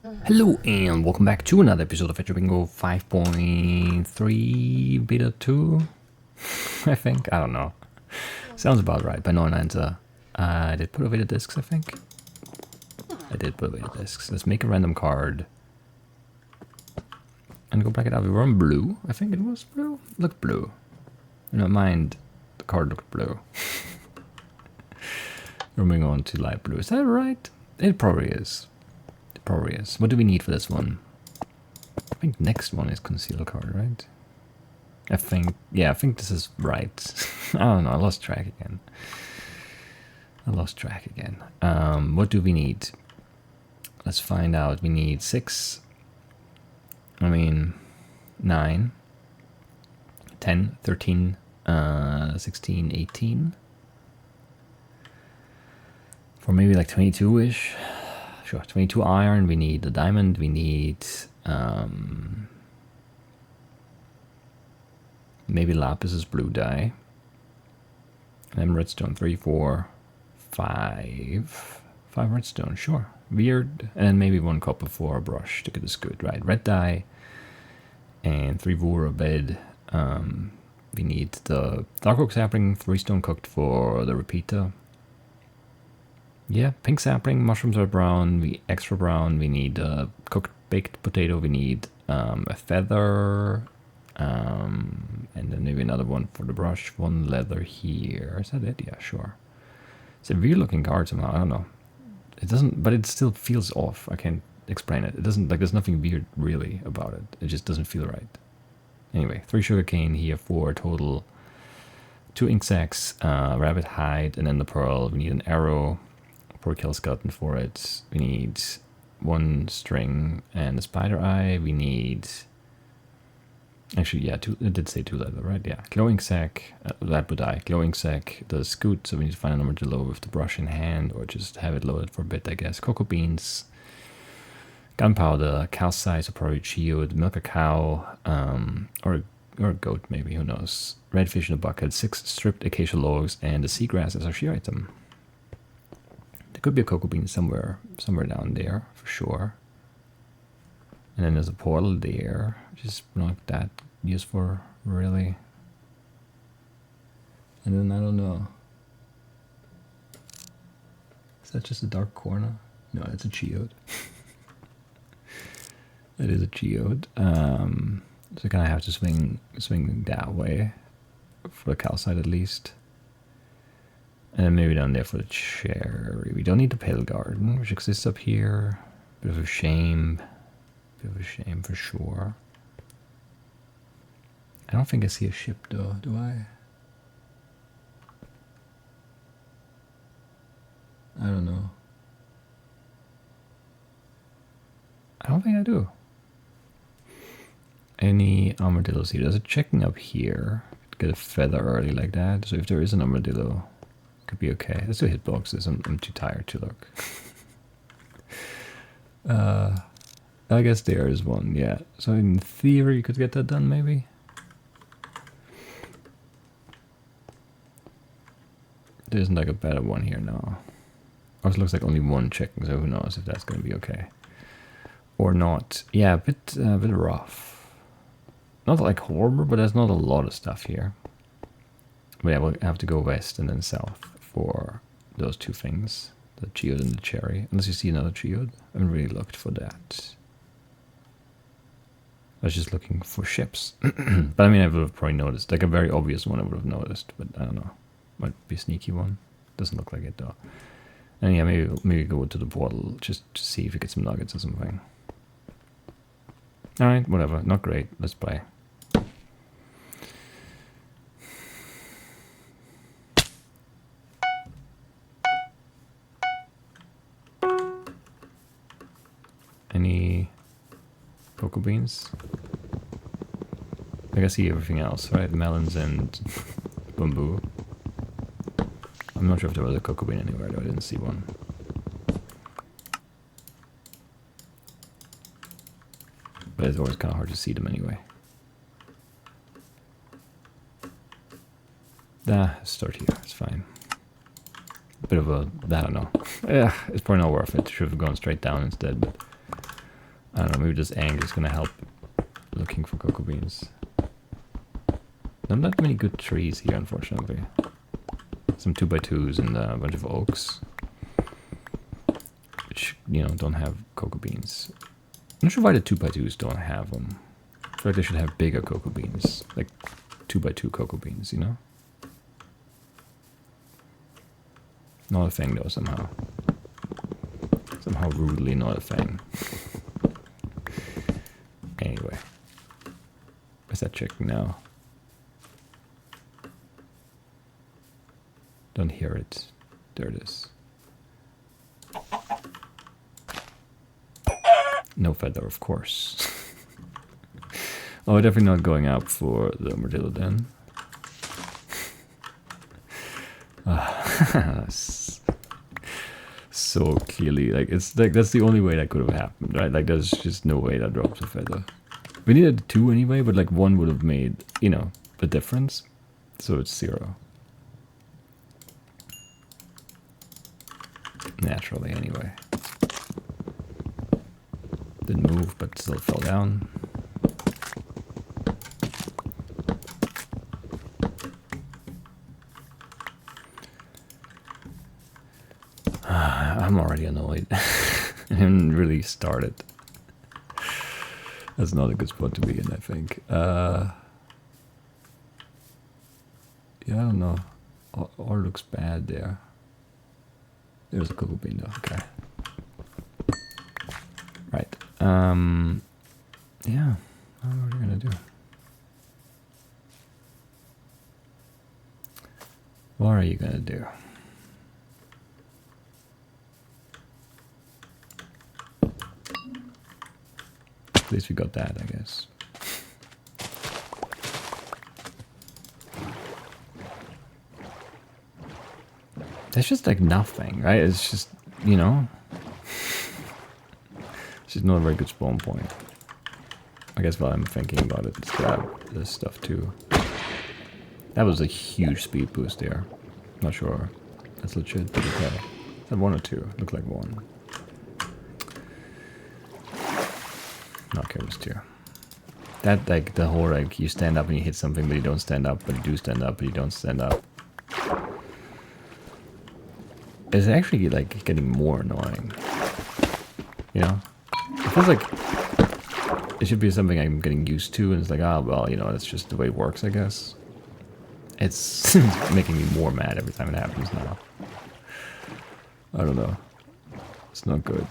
Hello and welcome back to another episode of Fetchr Bingo 5.3 beta 2, I think. I don't know. Sounds about right by NeunEinser. I did put away the discs, I think. I did put away the discs. Let's make a random card. And go back it out. We were on blue. I think it was blue. Looked blue. In my mind, the card looked blue. We're moving on to light blue. Is that right? It probably is. It probably is. What do we need for this one? I think next one is conceal card, right? I think this is right. I don't know, I lost track again. What do we need? Let's find out. We need 6. 9, 10, 13, 16, 18. For maybe like 22-ish. Sure, 22 iron. We need the diamond. We need maybe lapis blue dye. And then redstone. 3, 4, 5. 5 redstone, sure. Weird. And maybe 1 copper for a brush to get this good, right? Red dye and 3 wool a bed. We need the dark oak sapling, 3 stone cooked for the repeater. Yeah, pink sapling, mushrooms are brown, extra brown. We need cooked baked potato. We need a feather, and then maybe another one for the brush. 1 leather here. Is that it? Yeah, sure. It's a weird looking card somehow. I don't know. It doesn't, but it still feels off. I can't explain it. It doesn't, like, there's nothing weird really about it. It just doesn't feel right. Anyway, 3 sugarcane here for total. 2 ink sacks, rabbit hide, and then the pearl. We need an arrow. Poor kill skeleton for it. We need 1 string and a spider eye. We need, actually, yeah, 2. It did say 2 leather, right? Yeah, glowing sack. That would die. Glowing sack. The scoot. So we need to find a number below with the brush in hand, or just have it loaded for a bit, I guess. Cocoa beans, gunpowder, calcite, so probably geode, milk a cow, or a goat maybe. Who knows? Redfish in a bucket. 6 stripped acacia logs, and the seagrass as our shear item. There could be a cocoa bean somewhere down there for sure. And then there's a portal there, which is not that useful really. And then I don't know. Is that just a dark corner? No, it's a geode. It is a geode. So kind of have to swing that way for the calcite at least. And then maybe down there for the cherry. We don't need the pale garden, which exists up here. Bit of a shame. For sure. I don't think I see a ship though, do I? I don't know. I don't think I do. Any armadillos here? There's a chicken up here. Get a feather early like that. So if there is an armadillo, could be okay. Let's do hitboxes. I'm too tired to look. I guess there is one, yeah. So in theory, you could get that done, maybe. There isn't like a better one here now. Or it looks like only 1 chicken, so who knows if that's going to be okay or not. Yeah, a bit rough. Not like horrible, but there's not a lot of stuff here. But yeah, we'll have to go west and then south for those 2 things, the geode and the cherry. Unless you see another geode. I haven't really looked for that. I was just looking for ships. But I mean, I would have probably noticed. Like a very obvious one I would have noticed, but I don't know. Might be a sneaky one. Doesn't look like it though. And yeah, maybe go to the portal just to see if we get some nuggets or something. Alright, whatever. Not great. Let's play. Any cocoa beans? I can see everything else, right? Melons and bamboo. I'm not sure if there was a cocoa bean anywhere, though. I didn't see one. But it's always kind of hard to see them anyway. Start here. It's fine. A bit of a, I don't know. Yeah, it's probably not worth it. Should have gone straight down instead. But I don't know, maybe this angle is gonna help looking for cocoa beans. Not that many good trees here, unfortunately. Some 2x2s and a bunch of oaks, which, you know, don't have cocoa beans. I'm not sure why the 2x2s don't have them. I feel like they should have bigger cocoa beans, like 2x2 cocoa beans, you know? Not a thing though, somehow. Somehow rudely not a thing. Anyway. Where's that chicken now? Don't hear it. There it is. No feather, of course. Oh, definitely not going up for the armadillo then. So clearly, like, it's like that's the only way that could have happened, right? Like, there's just no way that drops a feather. We needed 2 anyway, but like 1 would have made, you know, the difference. So it's 0. Naturally, anyway. Didn't move, but still fell down. I'm already annoyed. I haven't really started. That's not a good spot to be in, I think. Yeah, I don't know. All looks bad there. There's a cocoa bean though, okay. Right. Yeah. What are you gonna do? What are you gonna do? At least we got that, I guess. There's just like nothing, right? It's just, you know, it's just not a very good spawn point. I guess while I'm thinking about it, let's grab this stuff too. That was a huge speed boost there. Not sure that's legit, but okay. Is that 1 or 2? Looked like 1. Okay, it was 2. That, like, the whole, like, you stand up and you hit something, but you don't stand up, but you do stand up, but you don't stand up. It's actually, like, getting more annoying. You know? It feels like it should be something I'm getting used to, and it's like, ah, well, you know, that's just the way it works, I guess. It's making me more mad every time it happens now. I don't know. It's not good.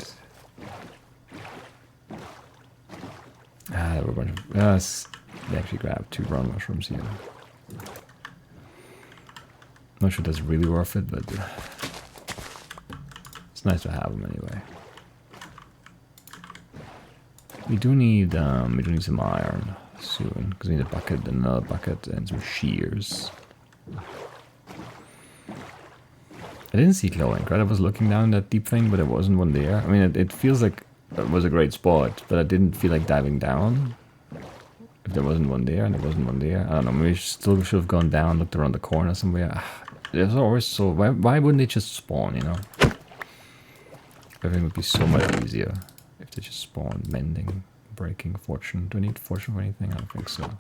Ah, there were a bunch of... they actually grabbed 2 brown mushrooms here. Not sure that's really worth it, but... it's nice to have them anyway. We do need some iron soon, because we need a bucket, another bucket, and some shears. I didn't see glowing, right? I was looking down that deep thing, but there wasn't one there. I mean, it feels like it was a great spot, but I didn't feel like diving down. If there wasn't one there, and there wasn't one there. I don't know, maybe still should have gone down, looked around the corner somewhere. There's always so... Why wouldn't they just spawn, you know? Everything would be so much easier if they just spawn. Mending, breaking, fortune. Do I need fortune for anything? I don't think so.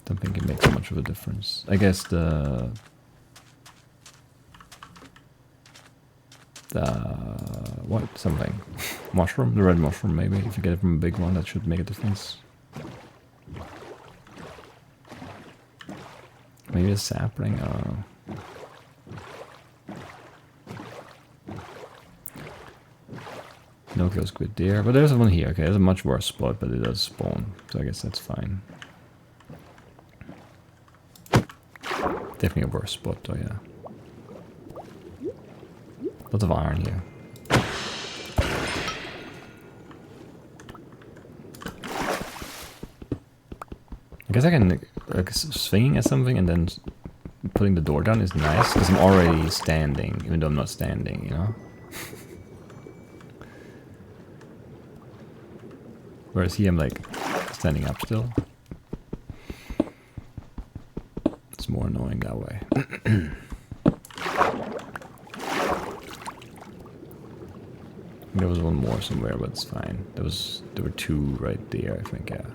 Don't think it makes much of a difference. I guess the what? Something. Mushroom? The red mushroom, maybe. If you get it from a big one, that should make a difference. Maybe a sapling? I don't know. No kill squid there, but there's one here. Okay, there's a much worse spot, but it does spawn, so I guess that's fine. Definitely a worse spot, though, yeah. Lots of iron here. I guess I can, like, swinging at something and then putting the door down is nice, because I'm already standing, even though I'm not standing, you know? Whereas here I'm, like, standing up still. It's more annoying that way. There was one more somewhere, but it's fine. There were two right there, I think, yeah.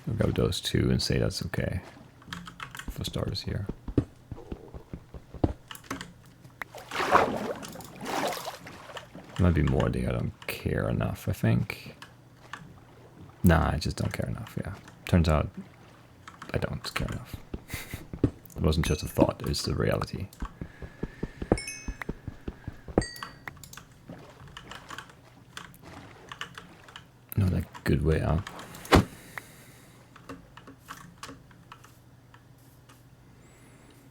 We'll grab those two and say that's okay. For starters here. There might be more there, I don't care enough, I think. Nah, I just don't care enough, yeah. Turns out, I don't care enough. It wasn't just a thought, it's the reality. No, like, good way up.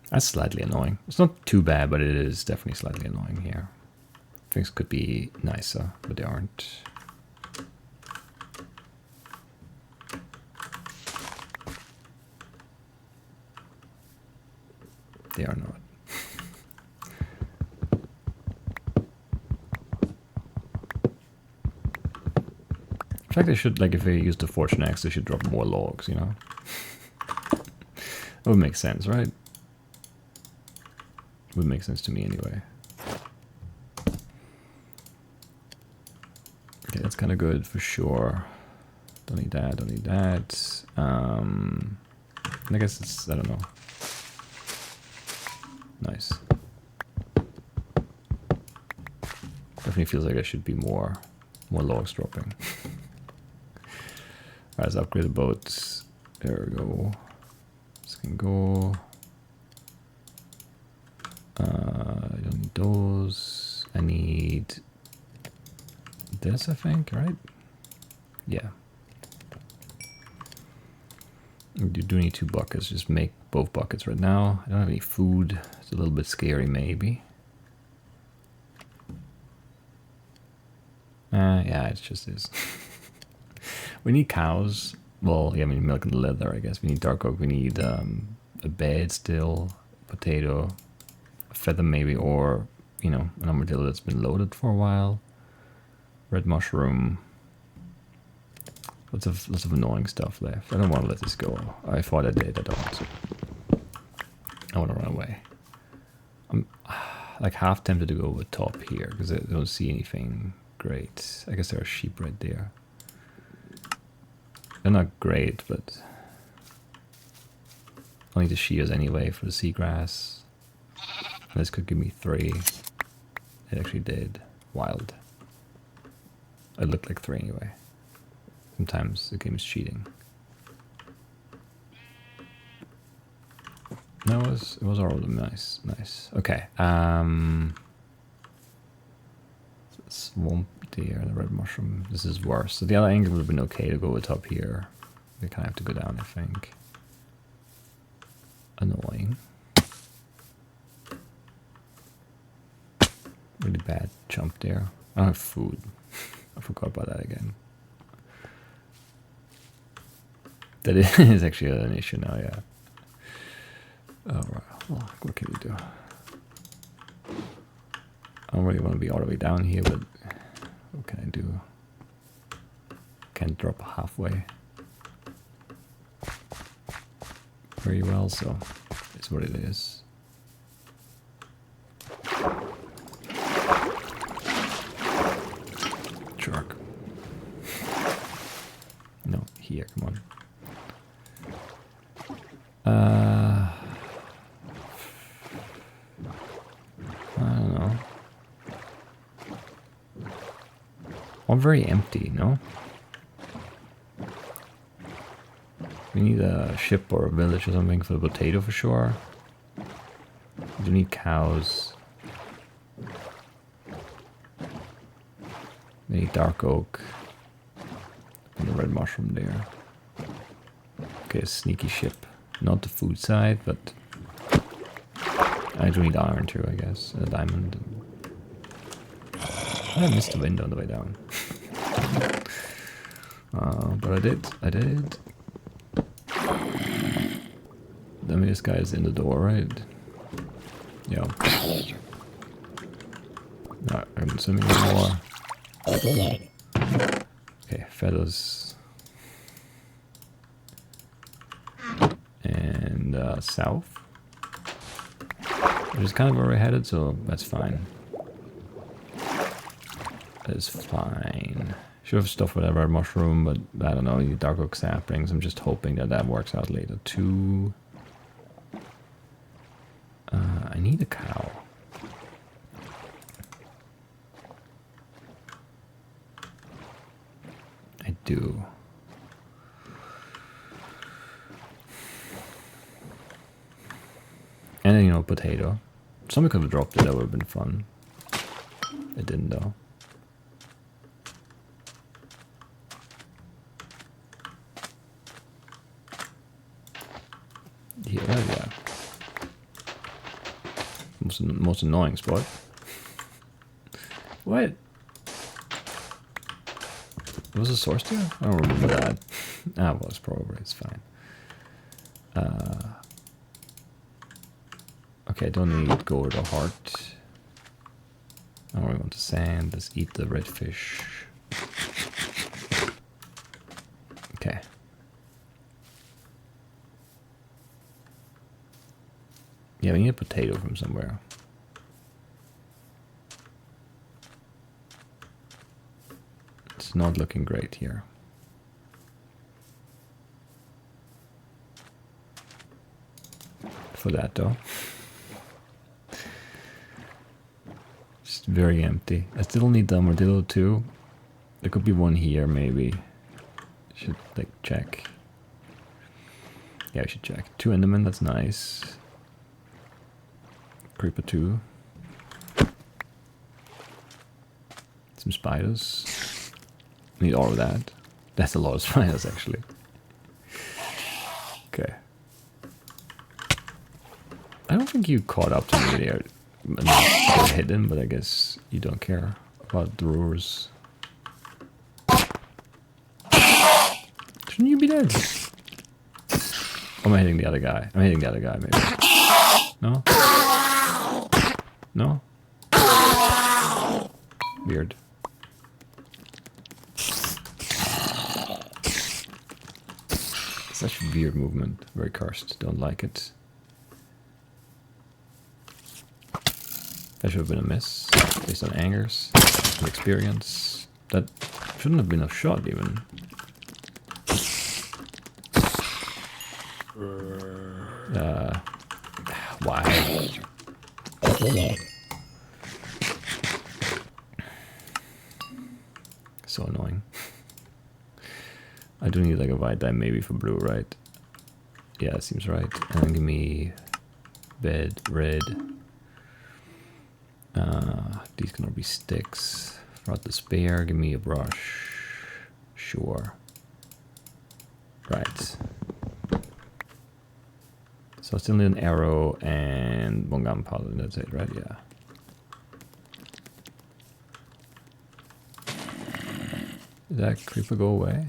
That's slightly annoying. It's not too bad, but it is definitely slightly annoying here. Things could be nicer, but they aren't. They are not. In fact, they should, like, if they use the fortune axe, they should drop more logs, you know? That would make sense, right? Would make sense to me anyway. Okay, that's kind of good for sure. Don't need that, don't need that. And I guess it's, I don't know. Nice. Definitely feels like there should be more logs dropping. Alright, let's upgrade the boats. There we go. This can go. I don't need those. I need this, I think, right? Yeah. You do need 2 buckets. Just make both buckets right now. I don't have any food. It's a little bit scary, maybe. Yeah, it just is. We need cows. Well, yeah, we need milk and leather, I guess. We need dark oak. We need a bed still. Potato. A feather maybe, or, you know, an armadillo that's been loaded for a while. Red mushroom. Lots of annoying stuff left. I don't want to let this go. I thought I did. I don't. I want to run away. I'm like half tempted to go over top here because I don't see anything great. I guess there are sheep right there. They're not great, but I'll need the shears anyway for the seagrass. This could give me 3. It actually did. Wild. It looked like 3 anyway. Sometimes the game is cheating. No, it was all nice, nice. Okay. Swamp deer, the red mushroom. This is worse. So the other angle would have been okay to go with up here. We kind of have to go down, I think. Annoying. Really bad jump there. I don't have food. I forgot about that again. That is actually an issue now, yeah. Alright, well, what can we do? I don't really want to be all the way down here, but what can I do? Can't drop halfway. Very well, so it's what it is. Shark. No, here, come on. I don't know. I'm very empty, no? We need a ship or a village or something for the potato for sure. We do need cows. We need dark oak. And the red mushroom there. Okay, a sneaky ship. Not the food side, but I do need iron too, I guess. And a diamond. I missed the window on the way down. But I did. I mean, this guy is in the door, right? Yeah. No, I'm assuming more. Okay, feathers. And south. Which is kind of where we're headed, so that's fine. That is fine. Should have stuff whatever mushroom, but I don't know. You need dark oak saplings. I'm just hoping that that works out later. 2. I need a cow. I do. And then, you know, potato. Somebody could have dropped it. That would have been fun. It didn't though. Yeah. Most annoying spot. What? Was a source there? I don't remember that. Ah, it was probably. It's fine. Okay, I don't need gold or heart. I don't really want to sand. Let's eat the red fish. Okay. Yeah, we need a potato from somewhere. It's not looking great here. For that though. Just very empty. I still need the armadillo too. There could be one here maybe. Should like check. Yeah, we should check. 2 endermen, that's nice. Creeper 2. Some spiders. Need all of that. That's a lot of spiders actually. Okay. I don't think you caught up to me there. I mean, they're hidden, but I guess you don't care about the roars. Shouldn't you be dead? Or am I hitting the other guy? I'm hitting the other guy, maybe. No? No? Weird. Such weird movement. Very cursed. Don't like it. That should have been a miss. Based on angers. And experience. That shouldn't have been a shot even. Why? So annoying. I do need like a white dye maybe for blue, right? Yeah, it seems right. And then give me bed, red. These can all be sticks. Not the spare, give me a brush. Sure. Right. So I still need an arrow and one gunpowder, and that's it, right? Yeah. Did that creeper go away?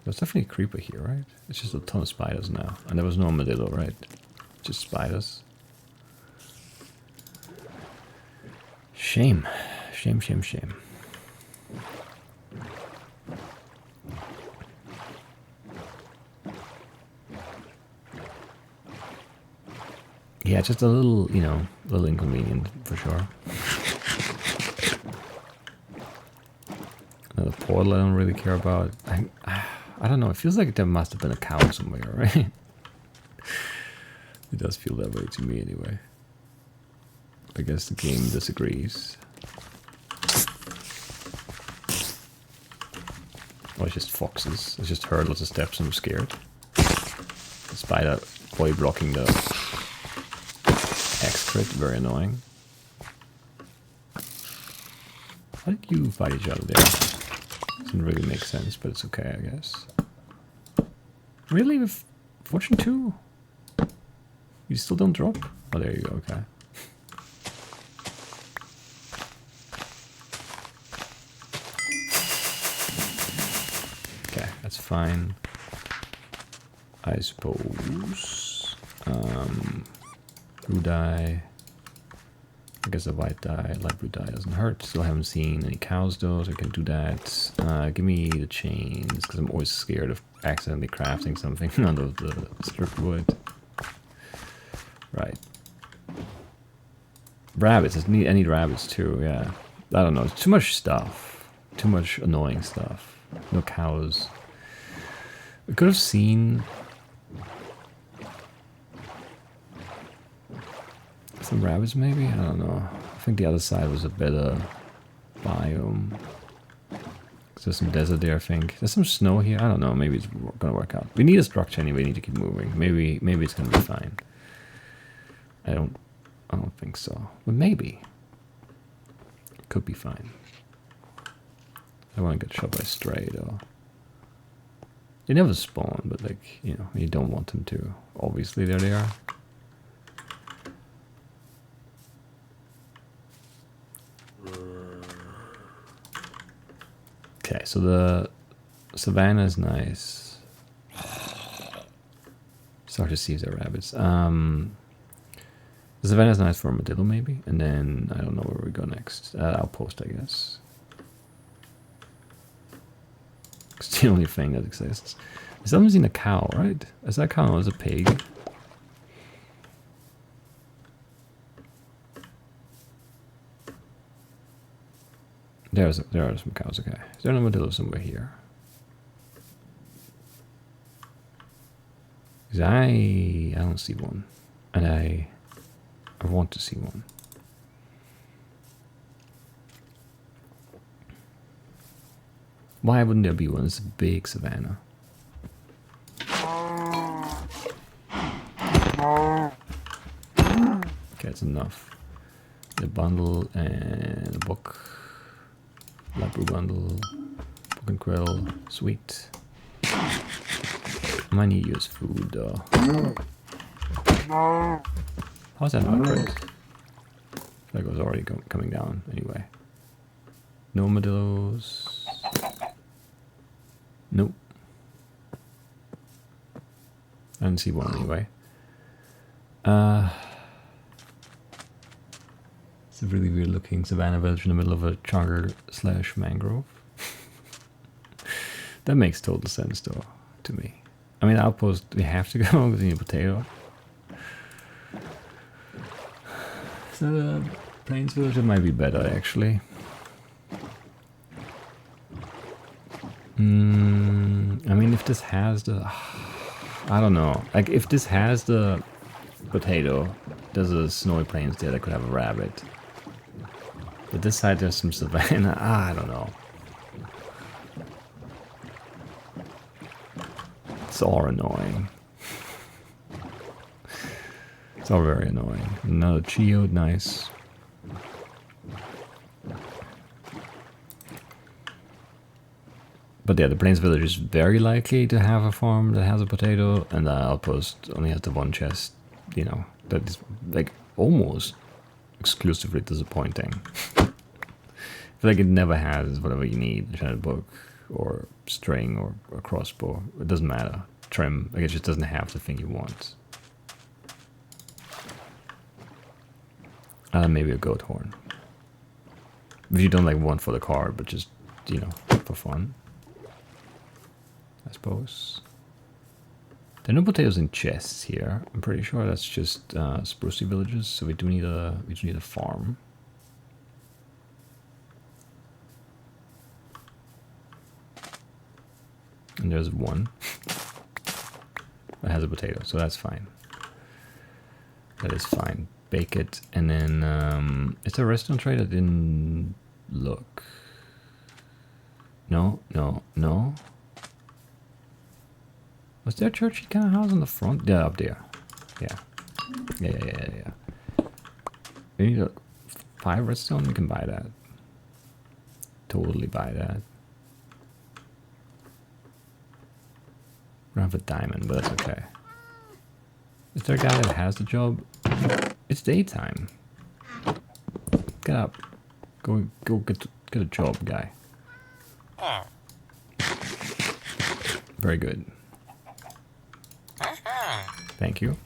There's definitely a creeper here, right? It's just a ton of spiders now. And there was no armadillo, right? Just spiders. Shame. Shame, shame, shame. Yeah, just a little, you know, a little inconvenient for sure. Another portal I don't really care about. I don't know, it feels like there must have been a cow somewhere, right? It does feel that way to me anyway. I guess the game disagrees. Oh, it's just foxes. I just heard lots of steps and I'm scared. The spider boy blocking the X crit, very annoying. How did you fight each other there? Doesn't really make sense, but it's okay, I guess. Really? With Fortune 2? You still don't drop? Oh, there you go, okay. Okay, that's fine. I suppose. Blue dye. I guess a white dye, light blue dye doesn't hurt. Still haven't seen any cows though, so I can do that. Give me the chains, because I'm always scared of accidentally crafting something out of the strip wood. Right. Rabbits, I need rabbits too, yeah. I don't know. It's too much stuff. Too much annoying stuff. No cows. We could have seen some rabbits maybe? I don't know. I think the other side was a better biome. There's some desert there, I think. There's some snow here. I don't know. Maybe it's gonna work out. We need a structure anyway. We need to keep moving. Maybe it's gonna be fine. I don't think so. But maybe. It could be fine. I want to get shot by stray though. They never spawn, but like, you know, you don't want them to. Obviously, there they are. Okay, so the savannah is nice. Start to see if there are rabbits. The savannah is nice for armadillo, maybe, and then I don't know where we go next. Outpost, I guess. It's the only thing that exists. I haven't seen a cow, right? Is that cow as a pig? There are some cows, okay. Is there an armadillo somewhere here? Because I don't see one. And I want to see one. Why wouldn't there be one? It's a big savannah. Okay, that's enough. The bundle and a book. Library bundle. Book and quill. Sweet. I might need to use food though. How's that not great? That was already coming down anyway. No armadillos. Nope. I didn't see one anyway. It's a really weird looking savanna village in the middle of a charger/mangrove. That makes total sense though, to me. I mean, outpost, we have to go with the potato. So the plains village, it might be better actually. I mean, if this has the... I don't know. Like, if this has the potato, there's a snowy plains there that could have a rabbit. But this side, there's some savanna. I don't know. It's all annoying. It's all very annoying. Another geode, nice. But yeah, the Plains Village is very likely to have a farm that has a potato, and the outpost only has the one chest, you know, that is like almost exclusively disappointing. I feel like it never has whatever you need, a shattered book, or string, or a crossbow. It doesn't matter. Trim, like it just doesn't have the thing you want. Maybe a goat horn. If you don't like one for the card, but just, you know, for fun. I suppose. There are no potatoes in chests here. I'm pretty sure that's just sprucey villages. So we do need a farm. And there's one that has a potato, so that's fine. That is fine. Bake it, and then is there a restaurant tray that didn't look? No. Was there a churchy kind of house on the front? Yeah, up there. Yeah. We need a 5 redstone. We can buy that. Totally buy that. We don't have a diamond, but that's okay. Is there a guy that has the job? It's daytime. Get up. Go get a job, guy. Very good. Thank you.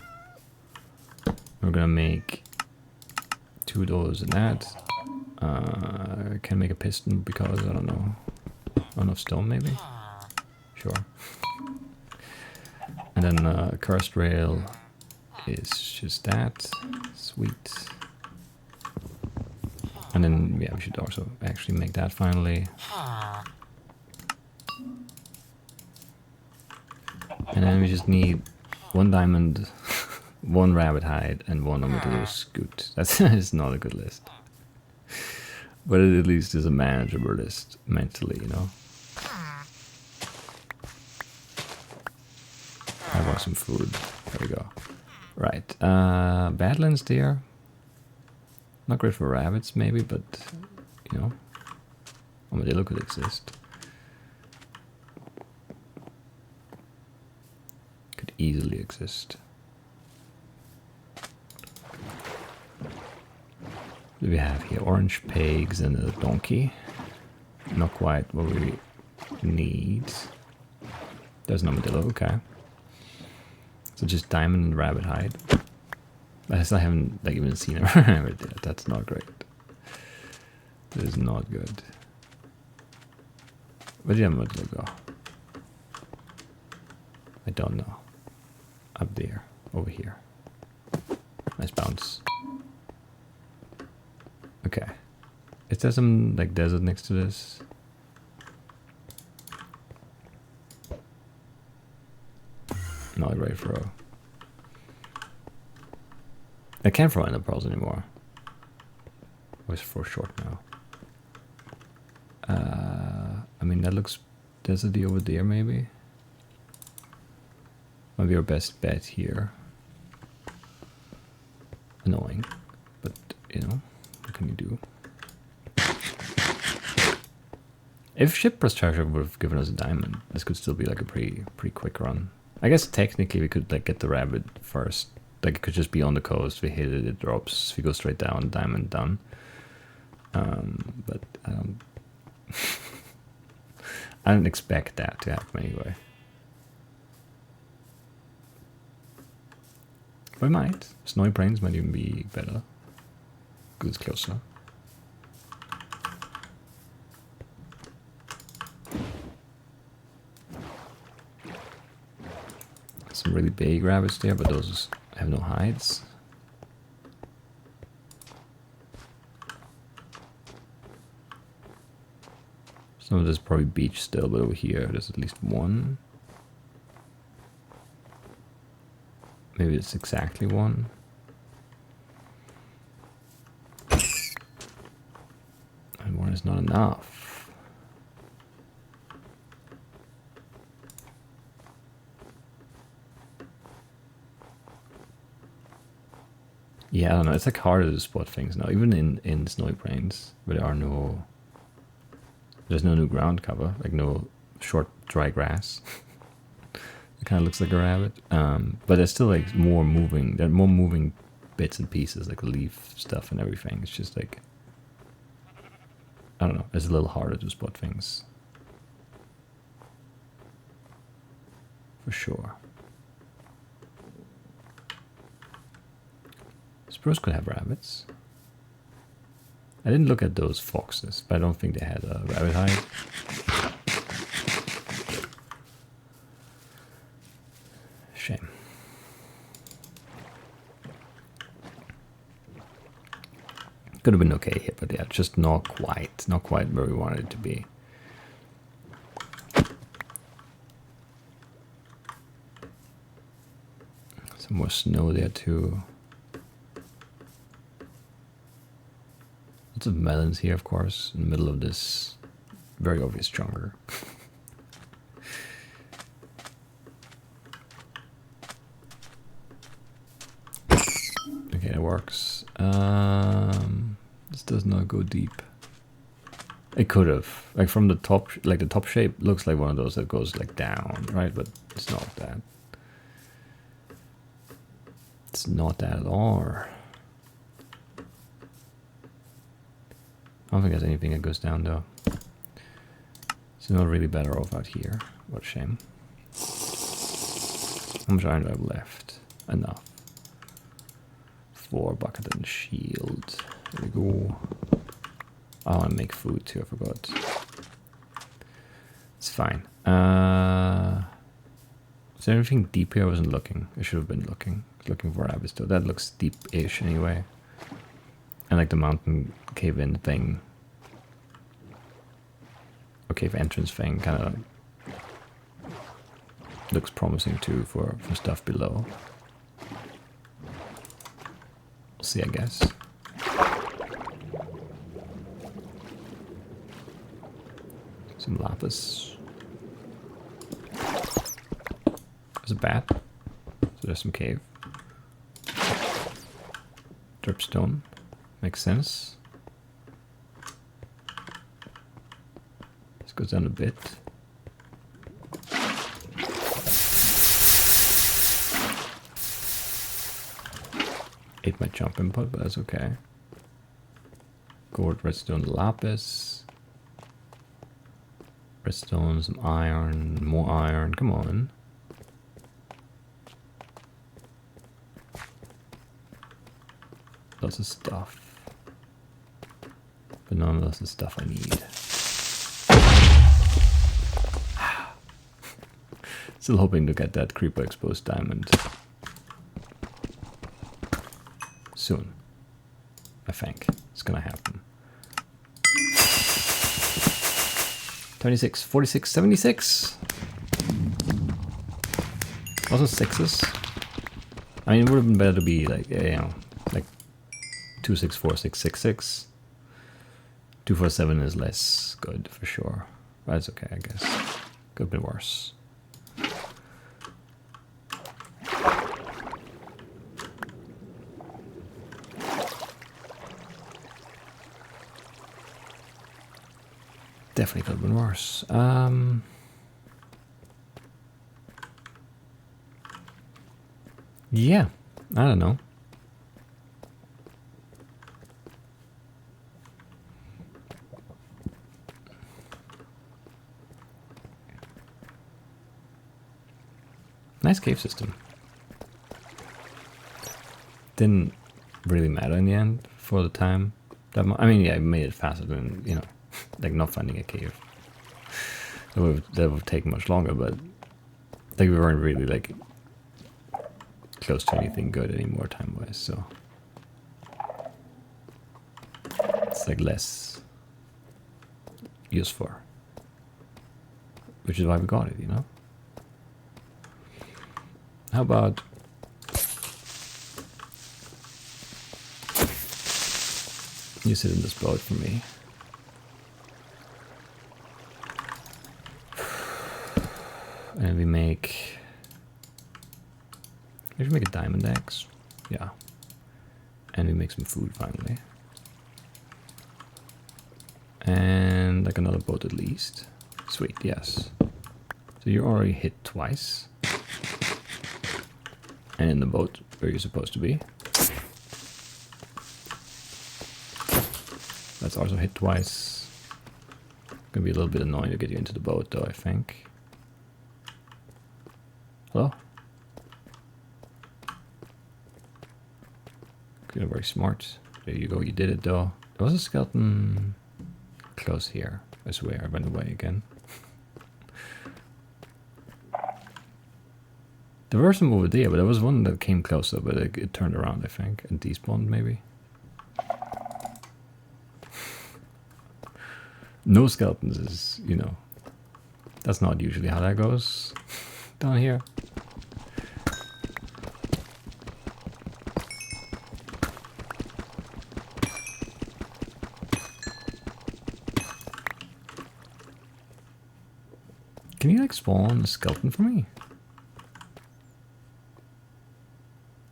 We're gonna make 2 of those and that. Can make a piston because I don't know. Not enough stone, maybe. Sure. And then cursed rail is just that. Sweet. And then, yeah, we should also actually make that finally. And then we just need 1 diamond, 1 rabbit hide, and 1 armadillo scoot. That's not a good list. But it at least is a manageable list mentally, you know. I want some food. There we go. Right. Badlands deer. Not great for rabbits, maybe, but, you know, armadillo could exist. Could easily exist. What do we have here? Orange pigs and a donkey. Not quite what we need. There's an armadillo, okay. So just diamond and rabbit hide. I still haven't like even seen a rabbit yet. That's not great. That is not good. Where did the armadillo go? I don't know. Up there. Over here. Nice bounce. Okay. Is there some like desert next to this? Not ready for a... I can't throw in the pearls anymore. Or it's for short now. I mean that looks deserty over there maybe. Might be our best bet here. Annoying. But you know, what can you do? If ship infrastructure would have given us a diamond, this could still be like a pretty quick run. I guess technically we could like get the rabbit first. Like it could just be on the coast. We hit it, it drops. We go straight down, diamond done. But I don't expect that to happen anyway. But it might. Snowy Plains might even be better. Because it's closer. Some really big rabbits there, but those have no hides. Some of this is probably beach still, but over here there's at least 1. Maybe it's exactly 1. And 1 is not enough. Yeah, I don't know. It's like harder to spot things now, even in snowy plains where there are no... There's no new ground cover, like no short dry grass. It kind of looks like a rabbit, but there's still like more moving. There are more moving bits and pieces, like leaf stuff and everything. It's just like I don't know. It's a little harder to spot things, for sure. Spruce could have rabbits. I didn't look at those foxes, but I don't think they had a rabbit hide. Shame. Could have been okay here, but yeah, just not quite where we wanted it to be. Some more snow there too. Lots of melons here, of course, in the middle of this very obvious jungle. Okay, it works. This does not go deep. It could have. Like from the top, like the top shape looks like one of those that goes like down, right? But it's not that. It's not that at all. I don't think there's anything that goes down though. It's not really better off out here. What a shame. How much iron do I have left? Enough. 4 bucket and shield. There we go. I want to make food too, I forgot. It's fine. Is there anything deep here? I wasn't looking. I should have been looking. Looking for rabbits though. That looks deep-ish anyway. And like the mountain cave-in thing, or cave entrance thing, kind of looks promising too for stuff below. We'll see, I guess. Some lapis. There's a bat. So there's some cave. Dripstone. Makes sense. This goes down a bit. Ate my jump input, but that's okay. Gold, redstone, lapis. Redstone, some iron, more iron. Come on. Lots of stuff. But none of this is stuff I need. Still hoping to get that creeper exposed diamond soon. I think it's gonna happen. 26, 46, 76. Also sixes. I mean, it would have been better to be like, you know, like 264666. 247 is less good for sure. But it's okay, I guess. Could be worse. Definitely could have been worse. Yeah, I don't know. Nice cave system. Didn't really matter in the end for the time. I mean, yeah, it made it faster than, you know, like not finding a cave. That would have taken much longer, but like we weren't really like close to anything good anymore time-wise, so it's like less useful, which is why we got it, you know. How about you sit in this boat for me? And we make... We should make a diamond axe. Yeah. And we make some food finally. And like another boat at least. Sweet, yes. So you're already hit twice. And in the boat where you're supposed to be. That's also hit twice. Gonna be a little bit annoying to get you into the boat though, I think. Hello? You're very smart. There you go, you did it though. There was a skeleton close here. I swear, I went away again. There were some over there, but there was one that came closer, but it turned around, I think, and despawned maybe. No skeletons is, you know, that's not usually how that goes down here. Can you like spawn a skeleton for me?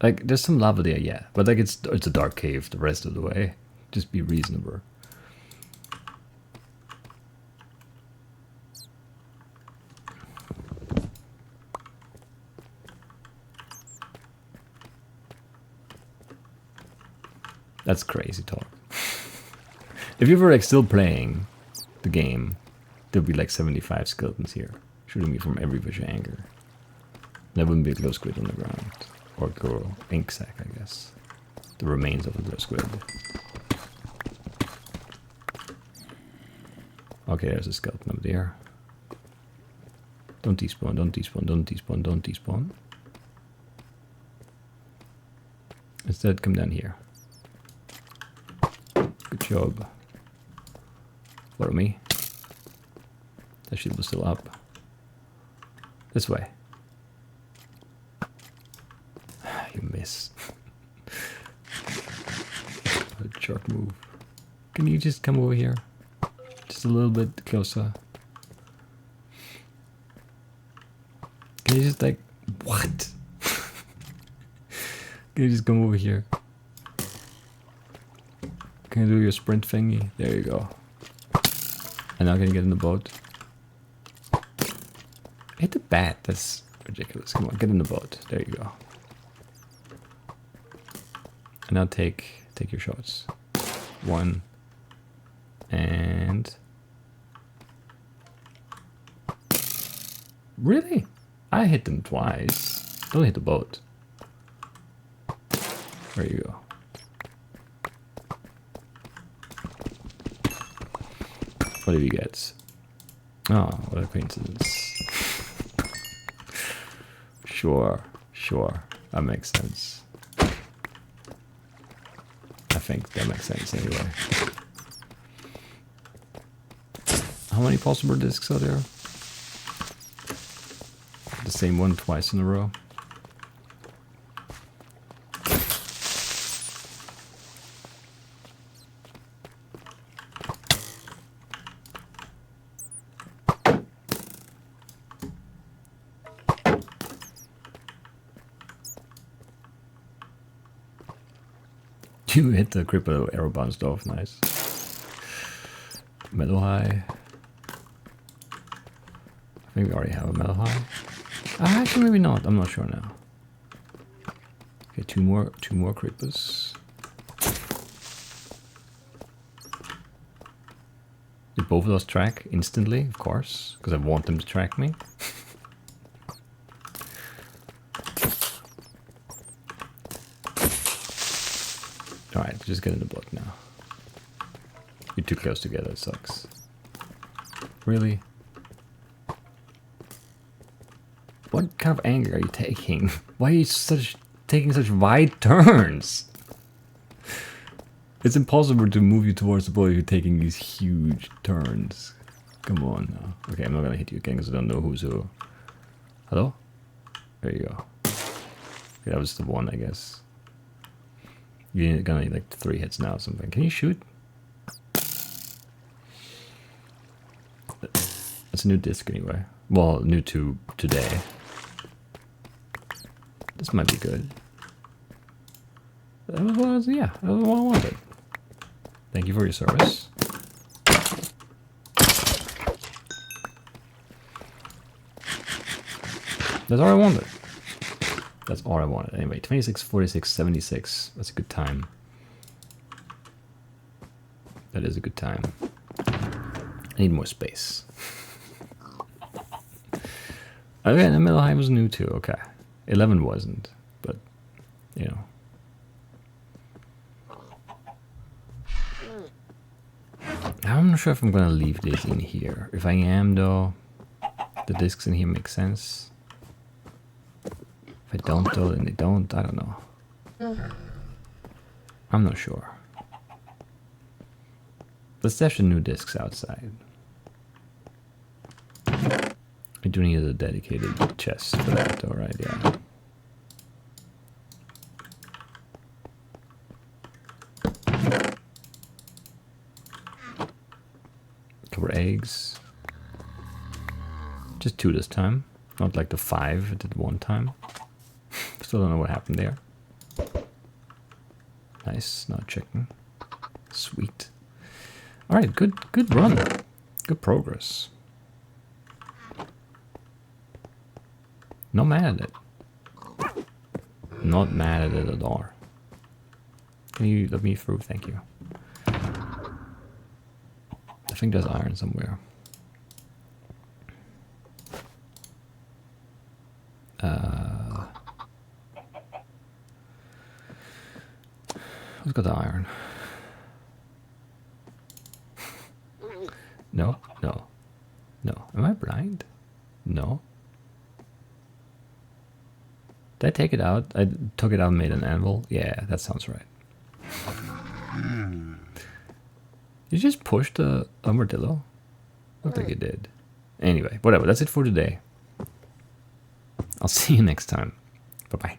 Like, there's some lava there, yeah, but like it's a dark cave the rest of the way. Just be reasonable. That's crazy talk. If you were like still playing the game, there'd be like 75 skeletons here, shooting me from every which angle. There wouldn't be a glow squid on the ground. Or glow ink sac, I guess. The remains of the glow squid. Okay, there's a skeleton over there. Don't despawn, don't despawn, don't despawn, don't despawn. Instead, come down here. job. Follow me. That shield was still up. This way. You miss. A jerk move. Can you just come over here? Just a little bit closer. Can you just like, what? Can you just come over here? Can you do your sprint thingy? There you go. And now can you get in the boat? Hit the bat, that's ridiculous. Come on, get in the boat. There you go. And now take your shots. 1 and really? I hit them twice. Don't hit the boat. There you go. What do you get? Oh, what a coincidence. Sure, that makes sense. I think that makes sense anyway. How many possible discs are there? The same one twice in a row. You hit the cripple arrow bounced off, nice. Metal high. I think we already have a metal high. Actually, maybe not. I'm not sure now. Okay, two more creepers. Did both of those track instantly? Of course, because I want them to track me. Alright, just get in the boat now. You're too close together, it sucks. Really? What kind of angle are you taking? Why are you taking such wide turns? It's impossible to move you towards the boat if you're taking these huge turns. Come on now. Okay, I'm not gonna hit you again because I don't know who's who. Hello? There you go. Okay, that was the one, I guess. You're gonna need like 3 hits now or something. Can you shoot? That's a new disc anyway. Well, new to today. This might be good. That was what that was what I wanted. Thank you for your service. That's all I wanted. That's all I wanted. Anyway, 26, 46, 76. That's a good time. That is a good time. I need more space. Okay, the middle high was new too. Okay. 11 wasn't, but, you know. I'm not sure if I'm going to leave this in here. If I am, though, the discs in here make sense. If I don't, though, then they don't. I don't know. I'm not sure. Let's stash the new discs outside. I do need a dedicated chest for that, though, right? Yeah. Couple eggs. Just 2 this time. Not like the 5 I did one time. Still don't know what happened there. Nice, not chicken. Sweet. Alright, good run. Good progress. Not mad at it. Not mad at it at all. Can you let me through? Thank you. I think there's iron somewhere. Who's got the iron? No. Am I blind? No. Did I take it out? I took it out and made an anvil? Yeah, that sounds right. Did you just push the armadillo? Looked like it did. Anyway, whatever. That's it for today. I'll see you next time. Bye-bye.